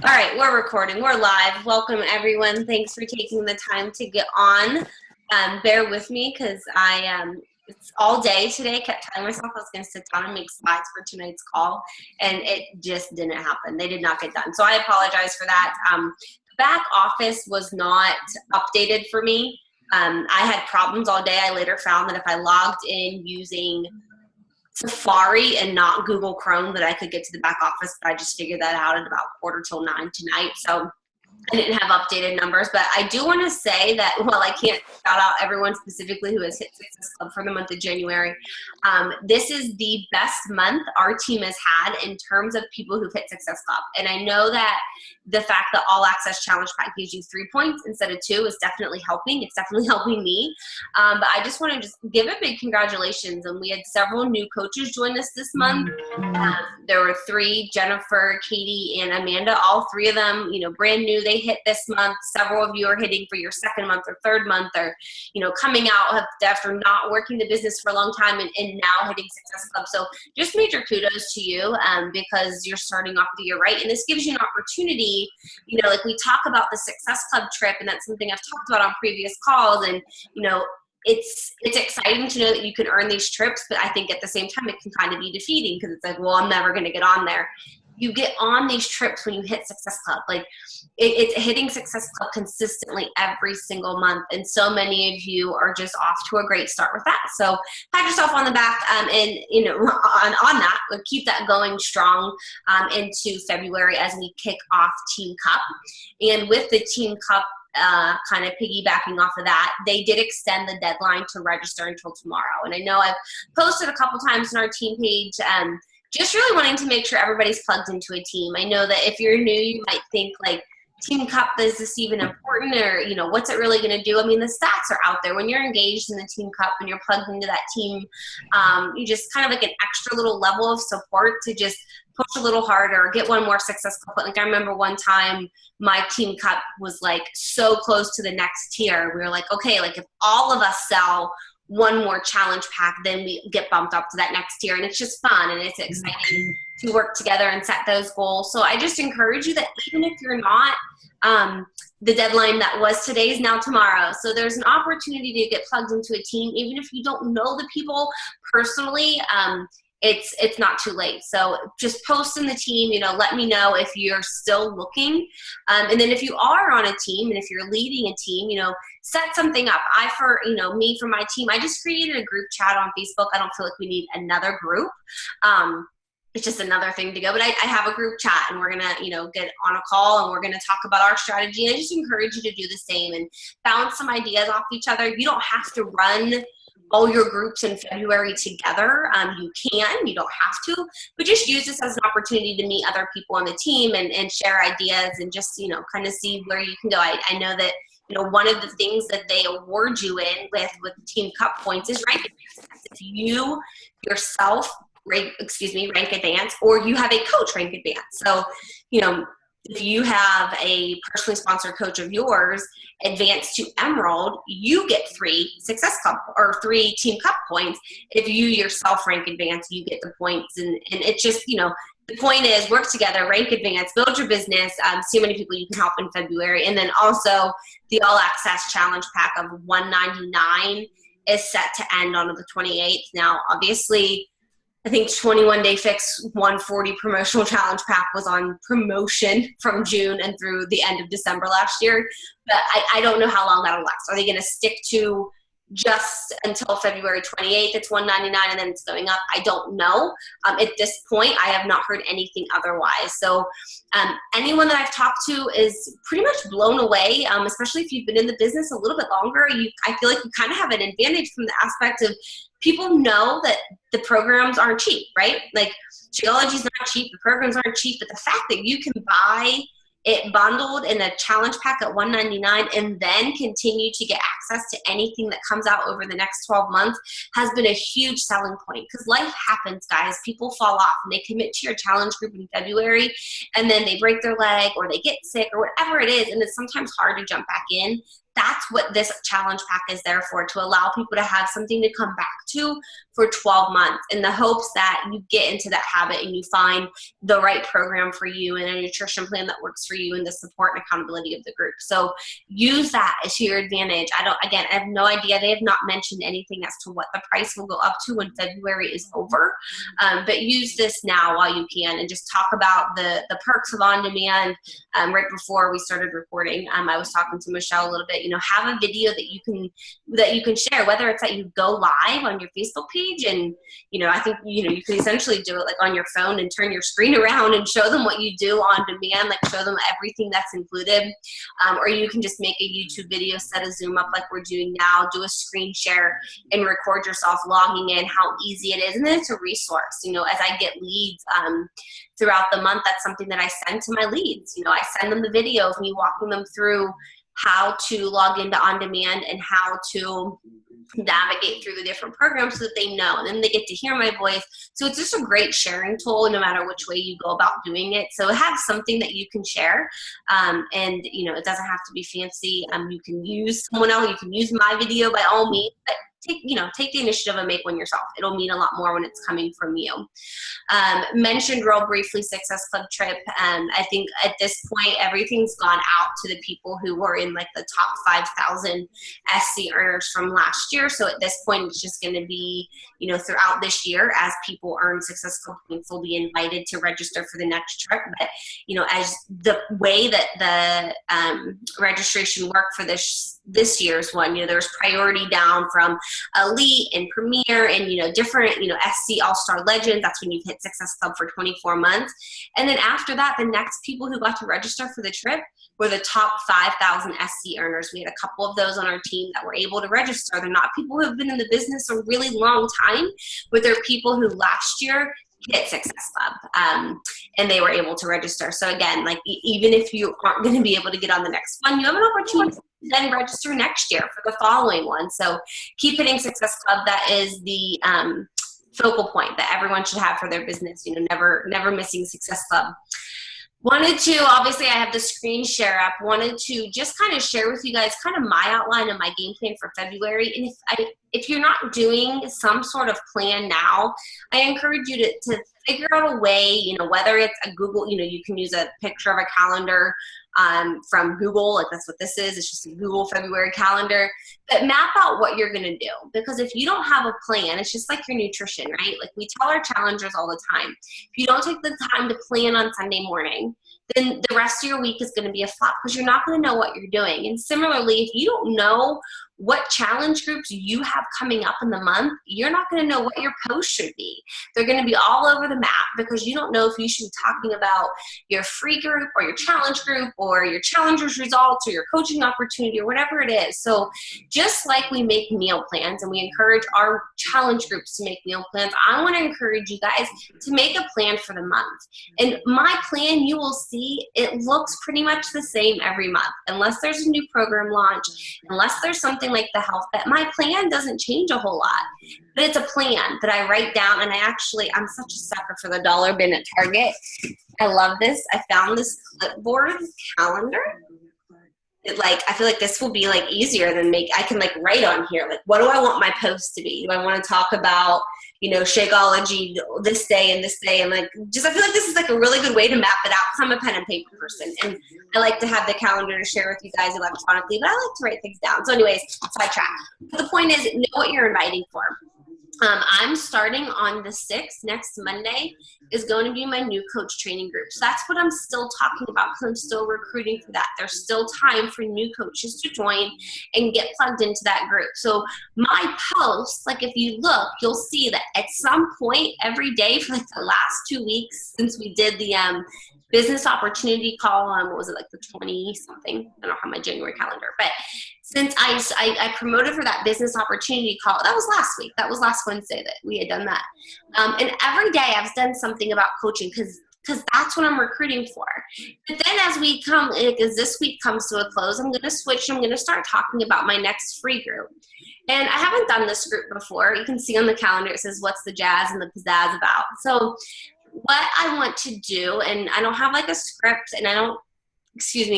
All right, we're recording. We're live. Welcome, everyone. Thanks for taking the time to get on. Bear with me because it's all day today. Kept telling myself I was going to sit down and make slides for tonight's call, and it just didn't happen. They did not get done. So I apologize for that. The back office was not updated for me. I had problems all day. I later found that if I logged in using Safari and not Google Chrome that I could get to the back office, but I just figured that out at about 8:45 tonight. So I didn't have updated numbers, but I do want to say that while I can't shout out everyone specifically who has hit Success Club for the month of January, this is the best month our team has had in terms of people who've hit Success Club. And I know that the fact that All Access Challenge Pack gives you 3 points instead of 2 is definitely helping. It's definitely helping me. But I just want to just give a big congratulations. And we had several new coaches join us this month. There were 3, Jennifer, Katie, and Amanda. All 3 of them, brand new. They hit this month. Several of you are hitting for your second month or third month, or coming out after not working the business for a long time and now hitting Success Club. So just major kudos to you because you're starting off the year right, and this gives you an opportunity. Like we talk about the Success Club trip, and that's something I've talked about on previous calls, and it's exciting to know that you can earn these trips, but I think at the same time it can kind of be defeating because it's like, well, I'm never going to get on there. You get on these trips when you hit Success Club. Like it's hitting Success Club consistently every single month, and so many of you are just off to a great start with that. So pat yourself on the back, and on that, keep that going strong into February as we kick off Team Cup. And with the Team Cup, kind of piggybacking off of that, they did extend the deadline to register until tomorrow. And I know I've posted a couple times on our team page, just really wanting to make sure everybody's plugged into a team. I know that if you're new, you might think like, Team Cup, is this even important, or what's it really going to do? I mean, the stats are out there. When you're engaged in the Team Cup and you're plugged into that team, you just kind of like an extra little level of support to just push a little harder, get one more Success Club. Like I remember one time my Team Cup was like so close to the next tier. We were like, okay, like if all of us sell one more challenge pack, then we get bumped up to that next tier, and it's just fun and it's exciting to work together and set those goals. So I just encourage you that even if you're not, the deadline that was today is now tomorrow. So there's an opportunity to get plugged into a team, even if you don't know the people personally. It's not too late. So just post in the team, let me know if you're still looking. And then if you are on a team and if you're leading a team, set something up. For my team, I just created a group chat on Facebook. I don't feel like we need another group. It's just another thing to go, but I have a group chat, and we're gonna, get on a call, and we're gonna talk about our strategy. And I just encourage you to do the same and bounce some ideas off each other. You don't have to run all your groups in February together. You don't have to, but just use this as an opportunity to meet other people on the team and share ideas and just, kind of see where you can go. I know that, one of the things that they award you in with Team Cup points is rank advance. If you yourself rank advance, or you have a coach rank advance. So, if you have a personally sponsored coach of yours advance to Emerald, you get 3 Success Cup or 3 Team Cup points. If you yourself rank advance, you get the points. And it's just, the point is work together, rank advance, build your business, see how many people you can help in February. And then also the All Access Challenge Pack of $199 is set to end on the 28th. Now, obviously, I think 21 Day Fix 140 promotional challenge pack was on promotion from June and through the end of December last year. But I don't know how long that'll last. Are they going to stick to just until February 28th? It's $199 and then it's going up. I don't know. At this point, I have not heard anything otherwise. So anyone that I've talked to is pretty much blown away, especially if you've been in the business a little bit longer. I feel like you kind of have an advantage from the aspect of people know that the programs aren't cheap, right? Like geology's not cheap, the programs aren't cheap, but the fact that you can buy it bundled in a challenge pack at $199 and then continue to get access to anything that comes out over the next 12 months has been a huge selling point, because life happens, guys. People fall off and they commit to your challenge group in February and then they break their leg or they get sick or whatever it is, and it's sometimes hard to jump back in. that's what this challenge pack is there for, to allow people to have something to come back to for 12 months in the hopes that you get into that habit and you find the right program for you and a nutrition plan that works for you and the support and accountability of the group. So use that to your advantage. I have no idea. They have not mentioned anything as to what the price will go up to when February is over. But use this now while you can, and just talk about the perks of on-demand. Right before we started recording, I was talking to Michelle a little bit. Have a video that you can share, whether it's that you go live on your Facebook page, and I think you can essentially do it like on your phone and turn your screen around and show them what you do on demand, like show them everything that's included. Or you can just make a YouTube video, set a Zoom up like we're doing now, do a screen share and record yourself logging in, how easy it is. And then it's a resource. As I get leads throughout the month, that's something that I send to my leads. I send them the video of me walking them through how to log into On Demand and how to navigate through the different programs so that they know, and then they get to hear my voice. So it's just a great sharing tool no matter which way you go about doing it. So have something that you can share, and it doesn't have to be fancy. You can use someone else, you can use my video by all means, but take the initiative and make one yourself. It'll mean a lot more when it's coming from you. Mentioned real briefly Success Club trip. I think at this point, everything's gone out to the people who were in like the top 5,000 SC earners from last year. So at this point, it's just going to be, throughout this year, as people earn Success Club points, will be invited to register for the next trip. But, as the way that the registration worked for this year's one, there's priority down from Elite and Premier and, different, SC All-Star Legends. That's when you've hit Success Club for 24 months. And then after that, the next people who got to register for the trip were the top 5,000 SC earners. We had a couple of those on our team that were able to register. They're not people who have been in the business a really long time, but they're people who last year hit Success Club, and they were able to register. So again, like even if you aren't going to be able to get on the next one, you have an opportunity to then register next year for the following one. So keep hitting Success Club. That is the focal point that everyone should have for their business. Never missing Success Club. Wanted to, obviously I have the screen share up, wanted to just kind of share with you guys kind of my outline and my game plan for February. And if you're not doing some sort of plan now, I encourage you to figure out a way, whether it's a Google, you can use a picture of a calendar from Google, like that's what this is. It's just a Google February calendar, but map out what you're going to do. Because if you don't have a plan, it's just like your nutrition, right? Like we tell our challengers all the time, if you don't take the time to plan on Sunday morning, then the rest of your week is going to be a flop because you're not going to know what you're doing. And similarly, if you don't know what challenge groups you have coming up in the month, you're not going to know what your post should be. They're going to be all over the map because you don't know if you should be talking about your free group or your challenge group or your challengers results or your coaching opportunity or whatever it is. So just like we make meal plans and we encourage our challenge groups to make meal plans, I want to encourage you guys to make a plan for the month. And my plan, you will see, it looks pretty much the same every month. Unless there's a new program launch, unless there's something like the health bet, my plan doesn't change a whole lot. But it's a plan that I write down, and I'm such a sucker for the dollar bin at Target. I love this. I found this clipboard calendar. I feel like this will be easier than I can write on here. What do I want my post to be? Do I want to talk about, Shakeology this day and this day? And I feel like this is a really good way to map it out because I'm a pen and paper person. And I like to have the calendar to share with you guys electronically, but I like to write things down. So anyways, sidetrack. But the point is, know what you're inviting for. I'm starting on the 6th, next Monday, is going to be my new coach training group. So that's what I'm still talking about because I'm still recruiting for that. There's still time for new coaches to join and get plugged into that group. So my posts, if you look, you'll see that at some point every day for the last 2 weeks since we did the business opportunity call, what was it, the 20-something? I don't have my January calendar, but since I promoted for that business opportunity call, that was last week. That was last Wednesday that we had done that. And every day I've done something about coaching because that's what I'm recruiting for. But then as this week comes to a close, I'm going to switch. I'm going to start talking about my next free group. And I haven't done this group before. You can see on the calendar, it says, what's the jazz and the pizzazz about? So what I want to do, and I don't have a script, and I don't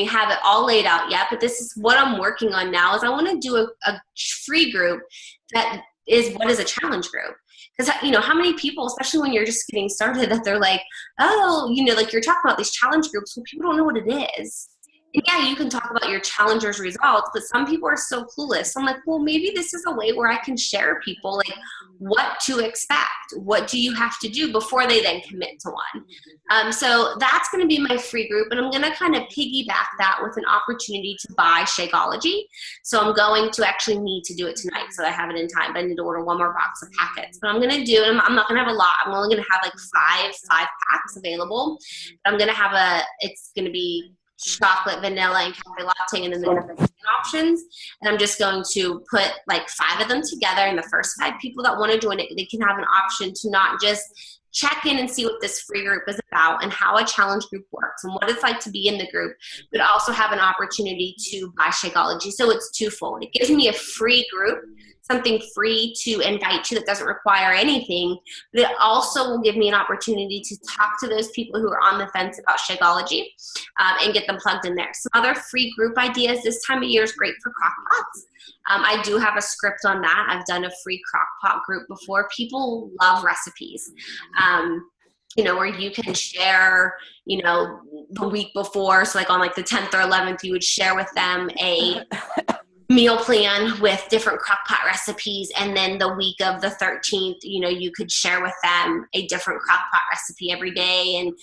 have it all laid out yet, but this is what I'm working on now. Is I want to do a free group that is what is a challenge group. Because, how many people, especially when you're just getting started, that they're like, oh, like you're talking about these challenge groups, well, people don't know what it is. And yeah, you can talk about your challengers results, but some people are so clueless. So I'm like, well, maybe this is a way where I can share people like what to expect. What do you have to do before they then commit to one? So that's going to be my free group, and I'm going to kind of piggyback that with an opportunity to buy Shakeology. So I'm going to actually need to do it tonight, so I have it in time. But I need to order one more box of packets. But I'm going to do, and I'm not going to have a lot. I'm only going to have like five packs available. But I'm going to have it's going to be chocolate, vanilla, and cafe latte, and then the options. And I'm just going to put like 5 of them together, and the first 5 people that want to join it, they can have an option to not just check in and see what this free group is about and how a challenge group works and what it's like to be in the group, but also have an opportunity to buy Shakeology. So it's twofold. It gives me a free group, something free to invite to that doesn't require anything, but it also will give me an opportunity to talk to those people who are on the fence about Shakeology and get them plugged in there. Some other free group ideas this time of year is great for crock pots. I do have a script on that. I've done a free crock pot group before. People love recipes. Where you can share, the week before. So like on like the 10th or 11th, you would share with them a meal plan with different crock pot recipes, and then the week of the 13th, you could share with them a different crock pot recipe every day. And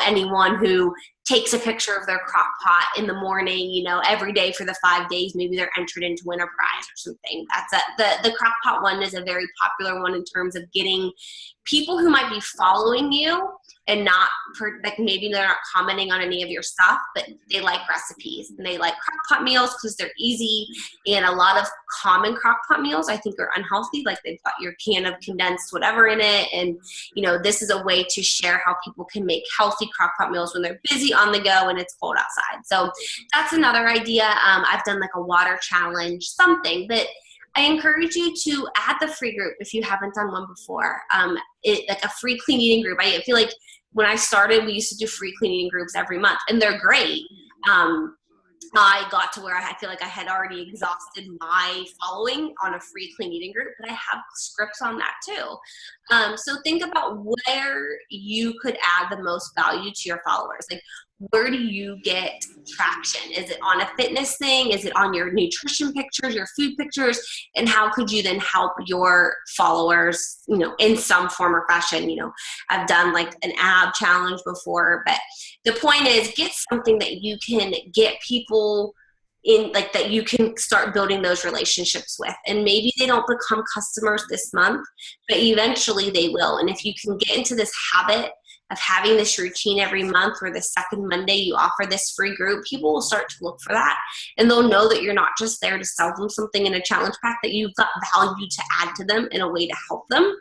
anyone who takes a picture of their crock pot in the morning, every day for the 5 days, maybe they're entered into win a prize or something. The crock pot one is a very popular one in terms of getting people who might be following you and not maybe they're not commenting on any of your stuff, but they like recipes and they like crock pot meals because they're easy. And a lot of common crock pot meals I think are unhealthy, like they've got your can of condensed whatever in it. And this is a way to share how people can make healthy crock pot meals when they're busy on the go and it's cold outside. So that's another idea. I've done like a water challenge, something that I encourage you to add the free group if you haven't done one before. Like a free clean eating group. I feel like when I started, we used to do free clean eating groups every month, and they're great. I got to where I feel like I had already exhausted my following on a free clean eating group, but I have scripts on that too. So think about where you could add the most value to your followers. Like, where do you get traction? Is it on a fitness thing? Is it on your nutrition pictures, your food pictures? And how could you then help your followers, in some form or fashion? I've done like an ab challenge before, but the point is get something that you can get people in, like that you can start building those relationships with. And maybe they don't become customers this month, but eventually they will. And if you can get into this habit of having this routine every month where the second Monday you offer this free group, people will start to look for that. And they'll know that you're not just there to sell them something in a challenge pack, that you've got value to add to them in a way to help them.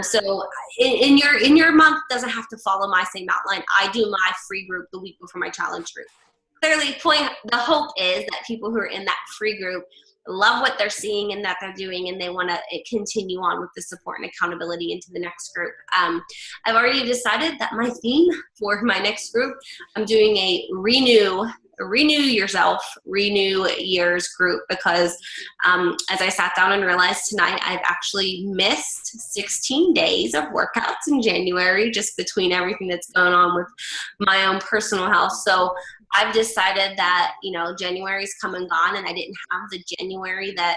So in your month doesn't have to follow my same outline. I do my free group the week before my challenge group. Clearly, the hope is that people who are in that free group love what they're seeing and that they're doing, and they want to continue on with the support and accountability into the next group. I've already decided that my theme for my next group, I'm doing a renew yourself, renew years group, because as I sat down and realized tonight, I've actually missed 16 days of workouts in January, just between everything that's going on with my own personal health. So I've decided that, January's come and gone, and I didn't have the January that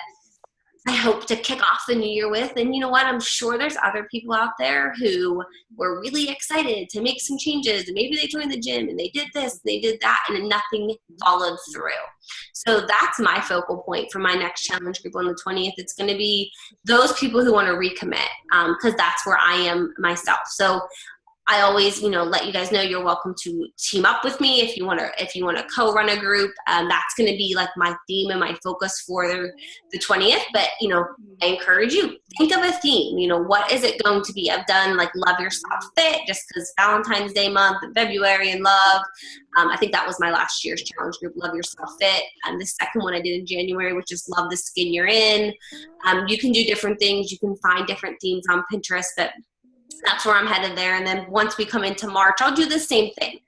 I hope to kick off the new year with. And you know what? I'm sure there's other people out there who were really excited to make some changes. And maybe they joined the gym and they did this, and they did that, and nothing followed through. So that's my focal point for my next challenge group on the 20th. It's going to be those people who want to recommit, because that's where I am myself. So I always, let you guys know you're welcome to team up with me if you want to co-run a group. That's going to be like my theme and my focus for the 20th. But, I encourage you, think of a theme. What is it going to be? I've done like Love Yourself Fit, just because Valentine's Day month in February and love. I think that was my last year's challenge group, Love Yourself Fit. The second one I did in January, which is Love the Skin You're In. You can do different things. You can find different themes on Pinterest, but that's where I'm headed there. And then once we come into March, I'll do the same thing.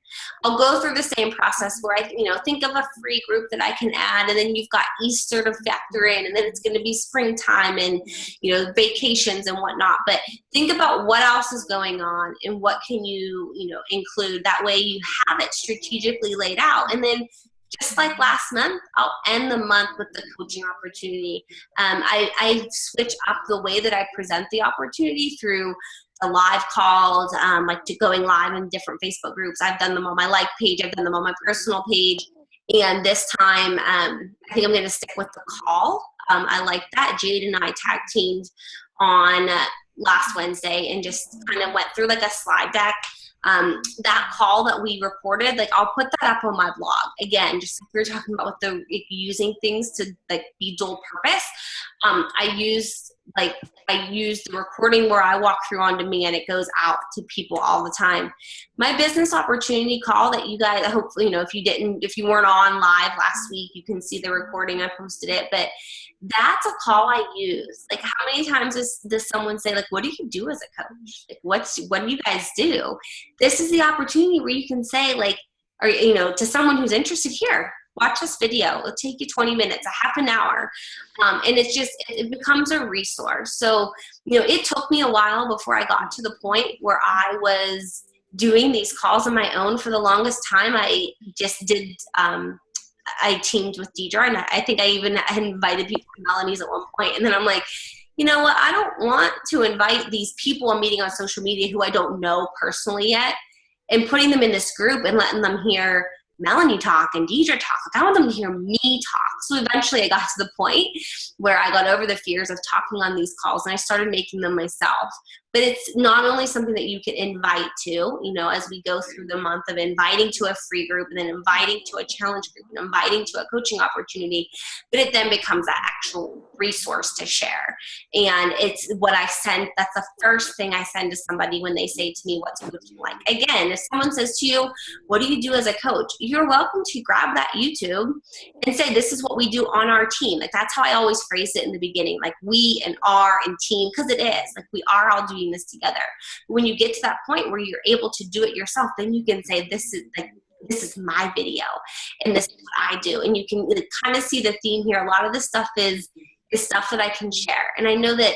I'll go through the same process where I, think of a free group that I can add, and then you've got Easter to factor in, and then it's going to be springtime and, vacations and whatnot. But think about what else is going on and what can you, include. That way you have it strategically laid out. And then just like last month, I'll end the month with the coaching opportunity. I switch up the way that I present the opportunity through the live calls, like going live in different Facebook groups. I've done them on my like page. I've done them on my personal page. And this time, I think I'm going to stick with the call. I like that. Jade and I tag teamed on last Wednesday and just kind of went through like a slide deck. That call that we recorded, like I'll put that up on my blog. Again, just like we were talking about with the using things to like be dual purpose. I use the recording where I walk through on demand. It goes out to people all the time. My business opportunity call that you guys, hopefully, if you weren't on live last week, you can see the recording. I posted it, but that's a call I use. Like, how many times does someone say, like, what do you do as a coach? Like, what do you guys do? This is the opportunity where you can say, like, or, to someone who's interested, here, watch this video. It'll take you 20 minutes, a half an hour. And it becomes a resource. So, it took me a while before I got to the point where I was doing these calls on my own. For the longest time, I just did, I teamed with Deidre, and I think I even had invited people to Melanie's at one point. And then I'm like, you know what? I don't want to invite these people I'm meeting on social media who I don't know personally yet and putting them in this group and letting them hear Melanie talk and Deidre talk. Like, I want them to hear me talk. So eventually I got to the point where I got over the fears of talking on these calls and I started making them myself. But it's not only something that you can invite to, as we go through the month of inviting to a free group and then inviting to a challenge group and inviting to a coaching opportunity, but it then becomes that actual resource to share. And it's what I send. That's the first thing I send to somebody when they say to me, what's coaching like? Again, if someone says to you, what do you do as a coach? You're welcome to grab that YouTube and say, this is what we do on our team. Like, that's how I always phrase it in the beginning, like we and our and team, because it is like we are all doing this together. When you get to that point where you're able to do it yourself, then you can say, this is my video and this is what I do. And you can kind of see the theme here. A lot of this stuff is stuff that I can share. And I know that,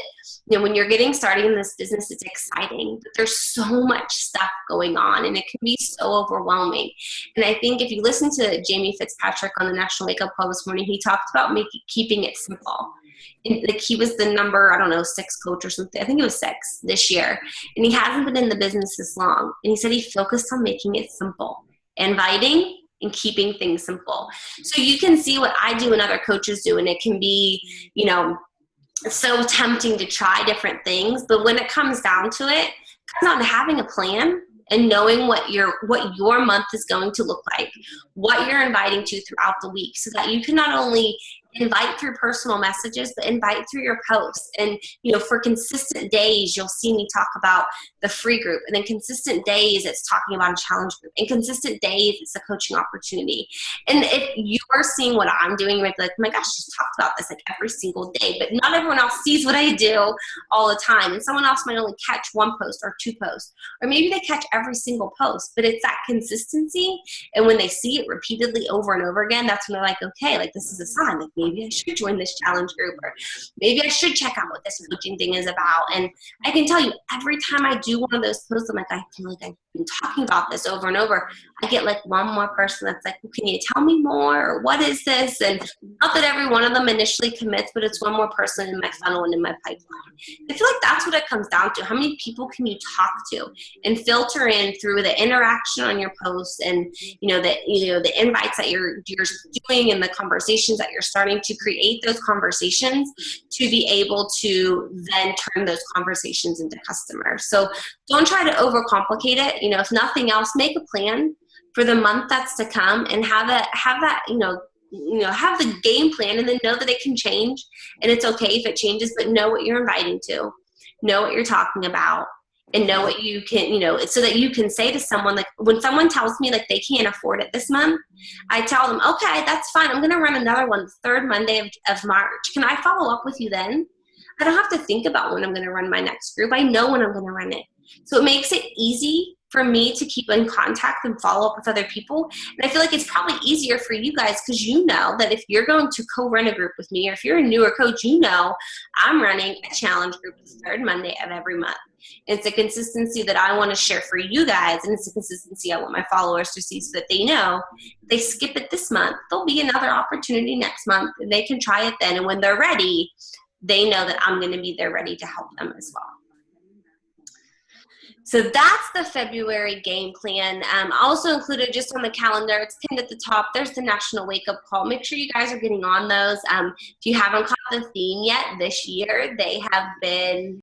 when you're getting started in this business, it's exciting, but there's so much stuff going on and it can be so overwhelming. And I think if you listen to Jamie Fitzpatrick on the National Wake Up Call this morning, he talked about keeping it simple. And like, he was the number, 6 coach or something. I think it was 6 this year. And he hasn't been in the business this long. And he said he focused on making it simple, inviting and keeping things simple. So you can see what I do and other coaches do. And it can be, so tempting to try different things. But when it comes down to it, it comes down to having a plan and knowing what your month is going to look like, what you're inviting to throughout the week, so that you can not only invite through personal messages, but invite through your posts. And, for consistent days, you'll see me talk about the free group. And then consistent days, it's talking about a challenge group. And consistent days, it's a coaching opportunity. And if you are seeing what I'm doing, you might be like, oh my gosh, she's talked about this like every single day. But not everyone else sees what I do all the time. And someone else might only catch 1 post or 2 posts. Or maybe they catch every single post. But it's that consistency. And when they see it repeatedly over and over again, that's when they're like, okay, like this is a sign. Like, maybe I should join this challenge group, or maybe I should check out what this coaching thing is about. And I can tell you, every time I do one of those posts, I'm like, I feel like I've been talking about this over and over. I get like one more person that's like, well, can you tell me more? Or what is this? And not that every one of them initially commits, but it's one more person in my funnel and in my pipeline. I feel like that's what it comes down to. How many people can you talk to and filter in through the interaction on your posts and, the invites that you're doing and the conversations that you're starting to create, those conversations to be able to then turn those conversations into customers. So don't try to overcomplicate it. If nothing else, make a plan for the month that's to come and have that, have the game plan, and then know that it can change and it's okay if it changes, but know what you're inviting to, know what you're talking about, and know what you can, so that you can say to someone, like when someone tells me like they can't afford it this month, I tell them, okay, that's fine. I'm going to run another one the 3rd Monday of March. Can I follow up with you then? I don't have to think about when I'm going to run my next group. I know when I'm going to run it. So it makes it easy for me to keep in contact and follow up with other people. And I feel like it's probably easier for you guys because you know that if you're going to co-run a group with me, or if you're a newer coach, you know I'm running a challenge group the third Monday of every month. It's a consistency that I want to share for you guys, and it's a consistency I want my followers to see so that they know if they skip it this month, there'll be another opportunity next month, and they can try it then. And when they're ready, they know that I'm going to be there ready to help them as well. So that's the February game plan. Also included just on the calendar, it's pinned at the top, there's the National Wake Up Call. Make sure you guys are getting on those. If you haven't caught the theme yet this year, they have been